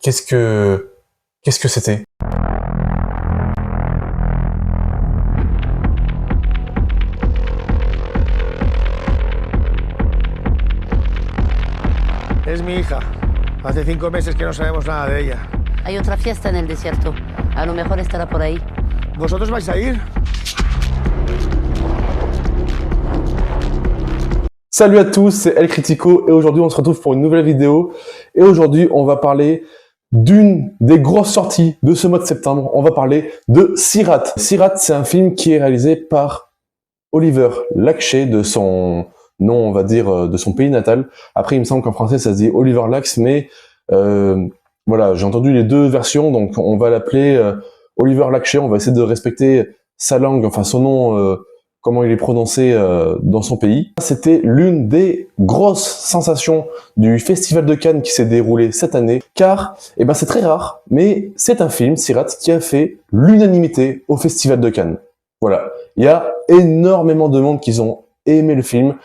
qu'est-ce que c'était? Es mi hija. Hace 5 meses que no sabemos nada de ella. Hay otra fiesta en el desierto. A lo mejor estará por ahí. ¿Vosotros vais a ir? Salut à tous, c'est El Critico et aujourd'hui on se retrouve pour une nouvelle vidéo. Et aujourd'hui on va parler d'une des grosses sorties de ce mois de septembre. On va parler de Sirat. Sirat, c'est un film qui est réalisé par Oliver Laxché, de son nom, on va dire, de son pays natal. Après, il me semble qu'en français ça se dit Oliver Lax, mais voilà, j'ai entendu les deux versions, donc on va l'appeler Oliver Laxché. On va essayer de respecter sa langue, enfin son nom, comment il est prononcé dans son pays. C'était l'une des grosses sensations du Festival de Cannes qui s'est déroulé cette année, car c'est très rare, mais c'est un film, Sirat, qui a fait l'unanimité au Festival de Cannes. Voilà, il y a énormément de monde qui ont aimé le film,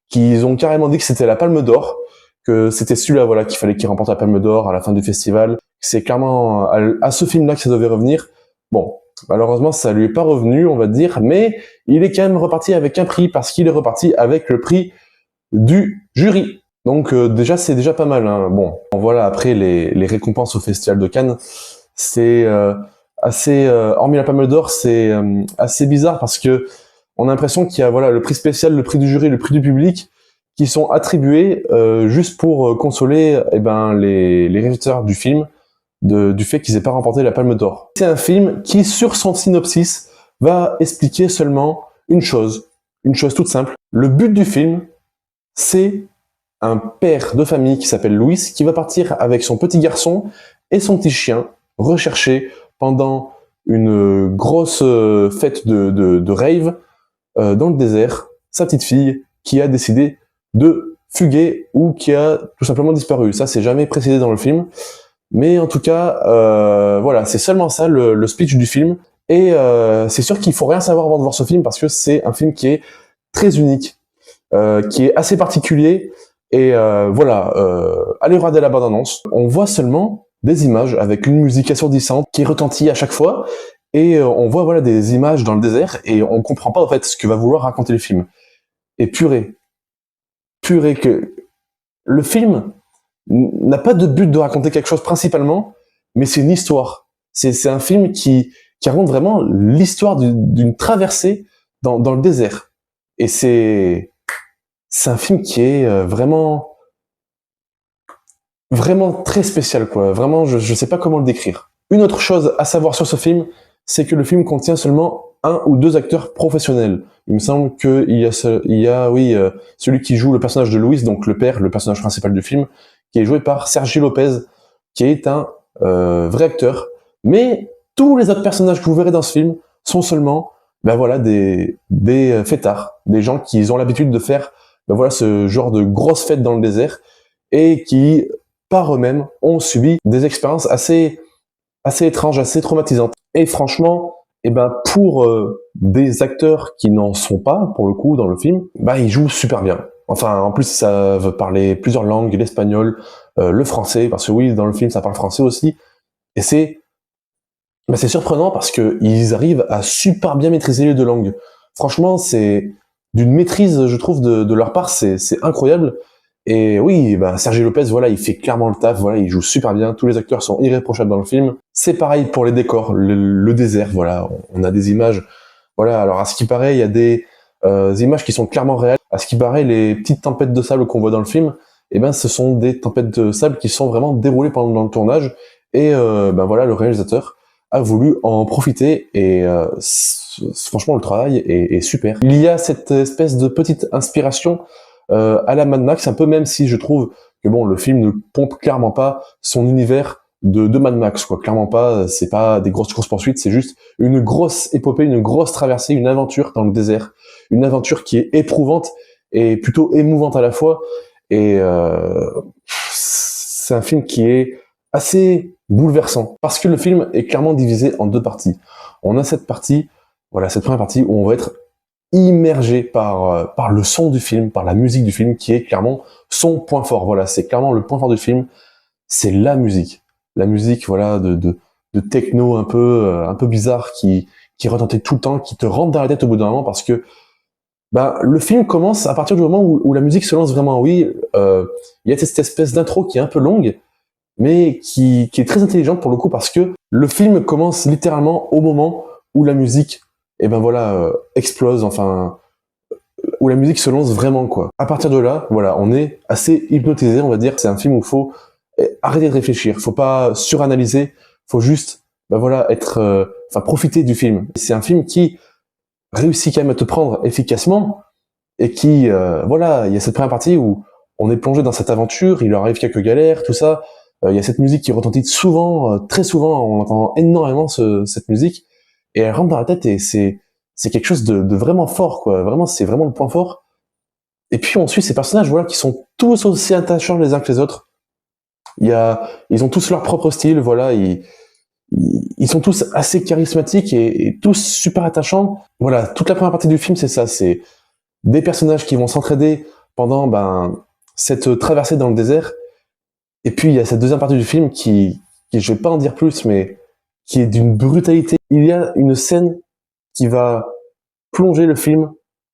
qui ont carrément dit que c'était la Palme d'Or, que c'était celui-là, voilà, qu'il fallait qu'il remporte la Palme d'Or à la fin du festival. C'est clairement à ce film-là que ça devait revenir. Bon, malheureusement, ça lui est pas revenu, on va dire, mais il est quand même reparti avec un prix, parce qu'il est reparti avec le prix du jury. Donc déjà, c'est déjà pas mal, hein. Bon, voilà, après les récompenses au Festival de Cannes, c'est assez, hormis la Palme d'Or, c'est assez bizarre, parce que on a l'impression qu'il y a voilà le prix spécial, le prix du jury, le prix du public, qui sont attribués juste pour consoler les réalisateurs du film du fait qu'ils aient pas remporté la Palme d'Or. C'est un film qui, sur son synopsis, va expliquer seulement une chose toute simple. Le but du film, c'est un père de famille qui s'appelle Louis, qui va partir avec son petit garçon et son petit chien rechercher pendant une grosse fête de rave dans le désert sa petite fille qui a décidé de fuguer ou qui a tout simplement disparu. Ça, c'est jamais précisé dans le film. Mais en tout cas, voilà, c'est seulement ça le speech du film. Et c'est sûr qu'il faut rien savoir avant de voir ce film, parce que c'est un film qui est très unique, qui est assez particulier. Et voilà, allez regarder la bande-annonce. On voit seulement des images avec une musique assourdissante qui retentit à chaque fois. Et on voit voilà des images dans le désert et on comprend pas en fait ce que va vouloir raconter le film. Et purée que le film n'a pas de but de raconter quelque chose principalement, mais c'est une histoire. C'est un film qui raconte vraiment l'histoire d'une traversée dans le désert. Et c'est un film qui est vraiment très spécial, quoi. Vraiment, je sais pas comment le décrire. Une autre chose à savoir sur ce film, c'est que le film contient seulement 1 ou 2 acteurs professionnels. Il me semble qu'il y a, celui qui joue le personnage de Louis, donc le père, le personnage principal du film, qui est joué par Sergi Lopez, qui est un vrai acteur. Mais tous les autres personnages que vous verrez dans ce film sont seulement des fêtards, des gens qui ont l'habitude de faire ce genre de grosses fêtes dans le désert et qui, par eux-mêmes, ont subi des expériences assez étranges, assez traumatisantes. Et franchement, pour des acteurs qui n'en sont pas, pour le coup, dans le film, ils jouent super bien. Enfin, en plus, ça veut parler plusieurs langues, l'espagnol, le français, parce que oui, dans le film, ça parle français aussi. Et c'est surprenant parce que ils arrivent à super bien maîtriser les deux langues. Franchement, c'est d'une maîtrise, je trouve, de leur part, c'est incroyable. Et oui, Sergi Lopez, voilà, il fait clairement le taf, voilà, il joue super bien, tous les acteurs sont irréprochables dans le film. C'est pareil pour les décors, le désert, voilà, on a des images, voilà, alors à ce qui paraît, il y a des images qui sont clairement réelles. À ce qui paraît, les petites tempêtes de sable qu'on voit dans le film, ce sont des tempêtes de sable qui sont vraiment déroulées pendant le tournage, et voilà, le réalisateur a voulu en profiter, et franchement, le travail est super. Il y a cette espèce de petite inspiration à la Mad Max, un peu, même si je trouve que bon, le film ne pompe clairement pas son univers de Mad Max, quoi. Clairement pas, c'est pas des grosses courses-poursuites, c'est juste une grosse épopée, une grosse traversée, une aventure dans le désert. Une aventure qui est éprouvante et plutôt émouvante à la fois. Et c'est un film qui est assez bouleversant, parce que le film est clairement divisé en 2 parties. On a cette partie, voilà, cette première partie où on va être immergé par le son du film, par la musique du film, qui est clairement son point fort. Voilà, c'est clairement le point fort du film, c'est la musique. la musique, voilà, de techno un peu bizarre qui retentit tout le temps, qui te rentre dans la tête au bout d'un moment parce que bah, le film commence à partir du moment où la musique se lance vraiment. Oui, il y a cette espèce d'intro qui est un peu longue, mais qui est très intelligente pour le coup parce que le film commence littéralement au moment où la musique, et ben voilà, explose, enfin, où la musique se lance vraiment quoi. À partir de là, voilà, on est assez hypnotisé, on va dire. C'est un film où il faut arrêter de réfléchir, faut pas suranalyser, faut juste, ben voilà, enfin profiter du film. C'est un film qui réussit quand même à te prendre efficacement et qui, voilà, il y a cette première partie où on est plongé dans cette aventure, il leur arrive quelques galères, tout ça. Il y a cette musique qui retentit souvent, très souvent, on entend énormément cette musique et elle rentre dans la tête et c'est quelque chose de vraiment fort, quoi. Vraiment, c'est vraiment le point fort. Et puis on suit ces personnages, voilà, qui sont tous aussi attachants les uns que les autres. Ils ont tous leur propre style, voilà, ils sont tous assez charismatiques et tous super attachants. Voilà, toute la première partie du film, c'est ça, c'est des personnages qui vont s'entraider pendant cette traversée dans le désert. Et puis il y a cette deuxième partie du film qui je vais pas en dire plus, mais qui est d'une brutalité. Il y a une scène qui va plonger le film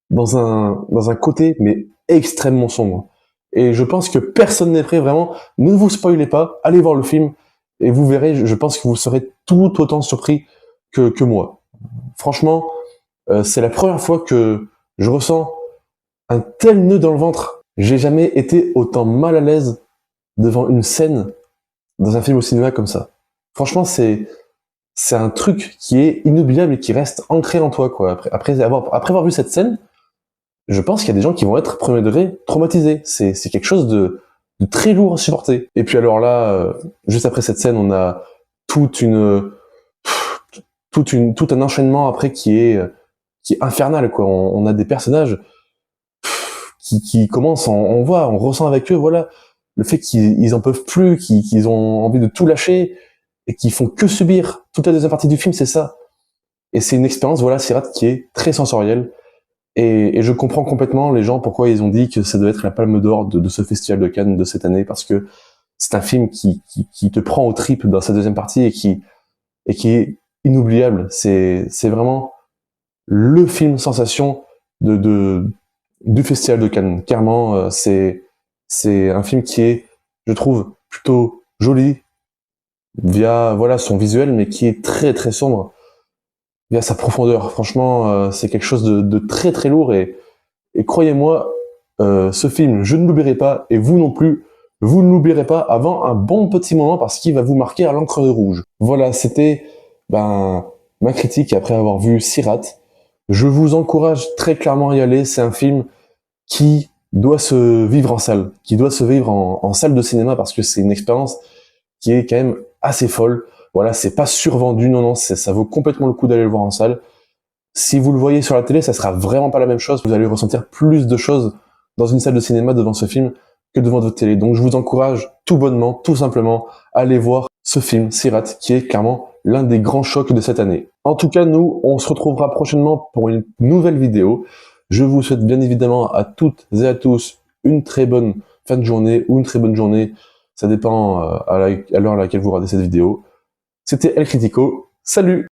dans un côté mais extrêmement sombre. Et je pense que personne n'est prêt, vraiment. Ne vous spoilez pas, allez voir le film et vous verrez. Je pense que vous serez tout autant surpris que moi. Franchement, c'est la première fois que je ressens un tel nœud dans le ventre. J'ai jamais été autant mal à l'aise devant une scène dans un film au cinéma comme ça. Franchement, c'est un truc qui est inoubliable et qui reste ancré en toi, quoi. Après avoir vu cette scène, je pense qu'il y a des gens qui vont être premier degré traumatisés. C'est quelque chose de très lourd à supporter. Et puis alors là, juste après cette scène, on a tout un enchaînement après qui est infernal, quoi. On a des personnages qui commencent, on ressent avec eux, voilà, le fait qu'ils en peuvent plus, qu'ils ont envie de tout lâcher et qu'ils font que subir. Toute la deuxième partie du film, c'est ça. Et c'est une expérience, voilà, Sirat, qui est très sensorielle. Et je comprends complètement les gens pourquoi ils ont dit que ça doit être la palme d'or de ce festival de Cannes de cette année, parce que c'est un film qui te prend aux tripes dans sa deuxième partie et qui est inoubliable. C'est vraiment le film sensation du festival de Cannes. Clairement, c'est un film qui est, je trouve, plutôt joli via voilà son visuel, mais qui est très très sombre via sa profondeur. Franchement, c'est quelque chose de très très lourd et croyez-moi, ce film, je ne l'oublierai pas et vous non plus. Vous ne l'oublierez pas avant un bon petit moment parce qu'il va vous marquer à l'encre de rouge. Voilà, c'était ma critique après avoir vu Sirat. Je vous encourage très clairement à y aller. C'est un film qui doit se vivre en salle, qui doit se vivre en salle de cinéma parce que c'est une expérience qui est quand même assez folle. Voilà, c'est pas survendu, non, ça vaut complètement le coup d'aller le voir en salle. Si vous le voyez sur la télé, ça sera vraiment pas la même chose. Vous allez ressentir plus de choses dans une salle de cinéma devant ce film que devant votre télé. Donc je vous encourage tout bonnement, tout simplement, à aller voir ce film, Sirat, qui est clairement l'un des grands chocs de cette année. En tout cas, nous, on se retrouvera prochainement pour une nouvelle vidéo. Je vous souhaite bien évidemment à toutes et à tous une très bonne fin de journée ou une très bonne journée. Ça dépend à l'heure à laquelle vous regardez cette vidéo. C'était El Critico. Salut!